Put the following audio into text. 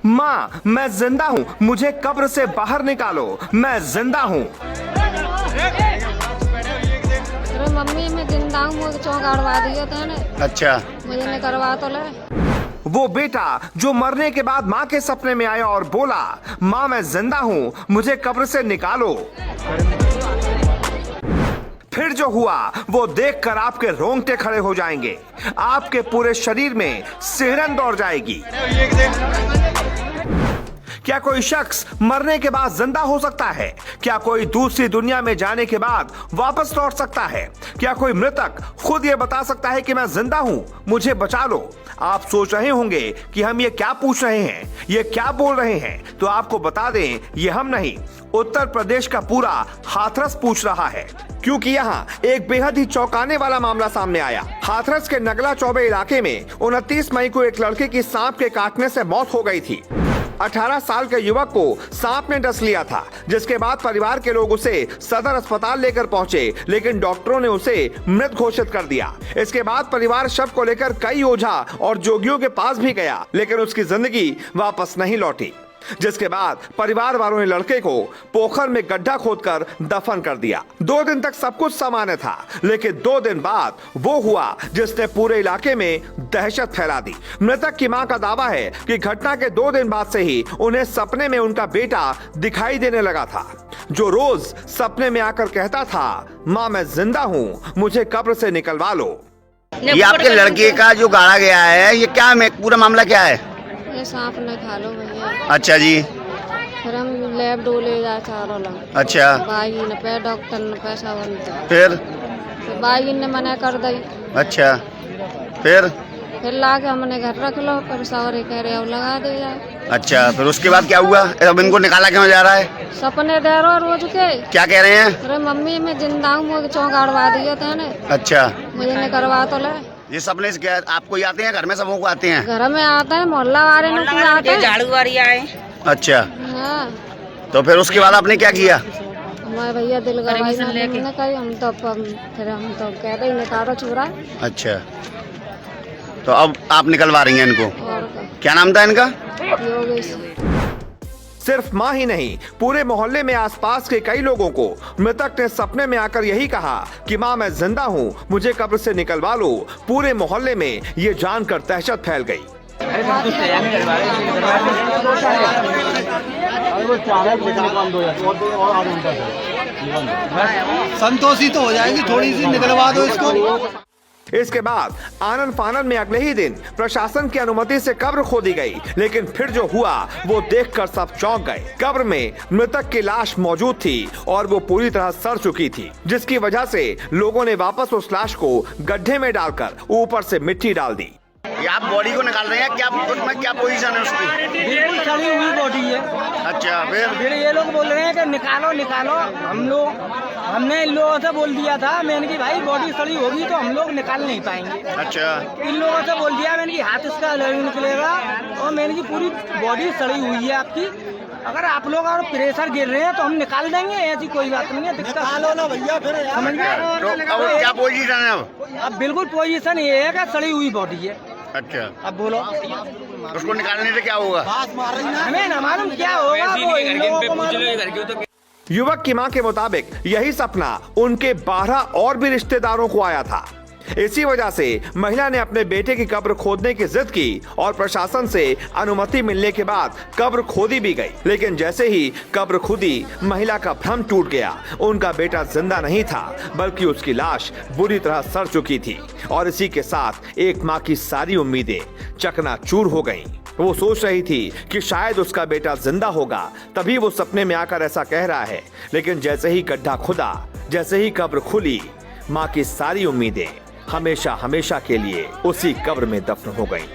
माँ मैं जिंदा हूँ, मुझे कब्र से बाहर निकालो, मैं जिंदा हूँ। अरे मम्मी मैं जिंदा हूँ, मुझे चौंक अड़वा दिया था। अच्छा, मुझे ने करवा तो ले। वो बेटा जो मरने के बाद माँ के सपने में आया और बोला, माँ मैं जिंदा हूँ, मुझे कब्र से निकालो। फिर जो हुआ वो देखकर आपके रोंगटे खड़े हो जाएंगे, आपके पूरे शरीर में सिहरन दौड़ जाएगी। क्या कोई शख्स मरने के बाद जिंदा हो सकता है? क्या कोई दूसरी दुनिया में जाने के बाद वापस लौट सकता है? क्या कोई मृतक खुद ये बता सकता है कि मैं जिंदा हूं, मुझे बचा लो? आप सोच रहे होंगे कि हम ये क्या पूछ रहे हैं, ये क्या बोल रहे हैं, तो आपको बता दें ये हम नहीं, उत्तर प्रदेश का पूरा हाथरस पूछ रहा है, क्योंकि यहाँ एक बेहद ही चौंकाने वाला मामला सामने आया। हाथरस के नगला चौबे इलाके में 29 मई को एक लड़के की सांप के काटने से मौत हो गई थी। 18 साल के युवक को सांप ने डस लिया था, जिसके बाद परिवार के लोग उसे सदर अस्पताल लेकर पहुंचे, लेकिन डॉक्टरों ने उसे मृत घोषित कर दिया। इसके बाद परिवार शव को लेकर कई ओझा और जोगियों के पास भी गया, लेकिन उसकी जिंदगी वापस नहीं लौटी। जिसके बाद परिवार वालों ने लड़के को पोखर में गड्ढा खोदकर दफन कर दिया। 2 दिन तक सब कुछ सामान्य था, लेकिन 2 दिन बाद वो हुआ जिसने पूरे इलाके में दहशत फैला दी। मृतक की मां का दावा है कि घटना के 2 दिन बाद से ही उन्हें सपने में उनका बेटा दिखाई देने लगा था, जो रोज सपने में आकर कहता था, माँ मैं जिंदा हूँ, मुझे कब्र से निकलवा लो। ये आपके लड़के का जो गाड़ा गया है, ये क्या पूरा मामला क्या है? ये सांप ने खा लो भैया। अच्छा जी। फिर हम लैब डोले जा चारों लोग। अच्छा। बाई ने पे डॉक्टर ने पैसा बनता। फिर बाई ने मना कर दी। अच्छा। फिर लाके हमने घर रख लो, फिर सवरे कह रहे अब लगा दे जाए। अच्छा, फिर उसके बाद क्या हुआ? अब इनको निकाला क्यों जा रहा है? सपने दे रहे रोज के। क्या कह रहे हैं? अरे मम्मी मैं जिंदा हूँ, मुझे चौंक अड़वा दिया था। अच्छा, मुझे ने करवा तो ले। ये सपने से क्या आपको ही आते हैं? घर में सबों को आते हैं? घर में आता है, मोहल्ला वाले ने आते हैं, झाड़ू वाली आए। अच्छा, हाँ। तो फिर उसके बाद आपने क्या किया? हमारे भैया दिल गवाही हमने कही, हम तो फिर हम तो कह रहे निकालो चूरा। अच्छा, तो अब आप निकलवा रही हैं इनको? और क्या नाम था इनका? योगेश। सिर्फ माँ ही नहीं, पूरे मोहल्ले में आसपास के कई लोगों को मृतक ने सपने में आकर यही कहा कि माँ मैं जिंदा हूँ, मुझे कब्र से निकलवा लो। पूरे मोहल्ले में ये जानकर दहशत फैल गई। संतोषी तो हो जाएगी, थोड़ी सी निकलवा दो इसको। इसके बाद आनन फानन में अगले ही दिन प्रशासन की अनुमति से कब्र खोदी गई, लेकिन फिर जो हुआ वो देखकर सब चौंक गए। कब्र में मृतक की लाश मौजूद थी और वो पूरी तरह सड़ चुकी थी, जिसकी वजह से लोगों ने वापस उस लाश को गड्ढे में डालकर ऊपर से मिट्टी डाल दी। ये आप बॉडी को निकाल रहे हैं, क्या पोजीशन है उसकी? बिल्कुल सड़ी हुई बॉडी है। अच्छा, फिर ये लोग बोल रहे हैं कि निकालो निकालो। हमने इन लोगों से बोल दिया था, मैंने की भाई बॉडी सड़ी होगी तो हम लोग निकाल नहीं पाएंगे। अच्छा, इन लोगों से बोल दिया मैंने की हाथ इसका अलग निकलेगा, और मैंने की पूरी बॉडी सड़ी हुई है आपकी, अगर आप लोग और प्रेशर गिर रहे हैं तो हम निकाल देंगे, ऐसी कोई बात नहीं है। निकालो ना भैया, फिर समझ गए? तो क्या पोजीशन है अब बिल्कुल पोजीशन ये है कि सड़ी हुई बॉडी है। अच्छा, अब बोलो उसको निकालने से क्या होगा? हमें ना मालूम क्या होगा, वो इन लोगों को मालूम। युवक की मां के मुताबिक यही सपना उनके 12 और भी रिश्तेदारों को आया था। इसी वजह से महिला ने अपने बेटे की कब्र खोदने की जिद की और प्रशासन से अनुमति मिलने के बाद कब्र खोदी भी गई। लेकिन जैसे ही कब्र खुदी, महिला का भ्रम टूट गया। उनका बेटा जिंदा नहीं था, बल्कि उसकी लाश बुरी तरह सड़ चुकी थी, और इसी के साथ एक माँ की सारी उम्मीदें चकनाचूर हो गईं। वो सोच रही थी कि शायद उसका बेटा जिंदा होगा, तभी वो सपने में आकर ऐसा कह रहा है। लेकिन जैसे ही गड्ढा खुदा, जैसे ही कब्र खुली, माँ की सारी उम्मीदें हमेशा हमेशा के लिए उसी कब्र में दफन हो गईं।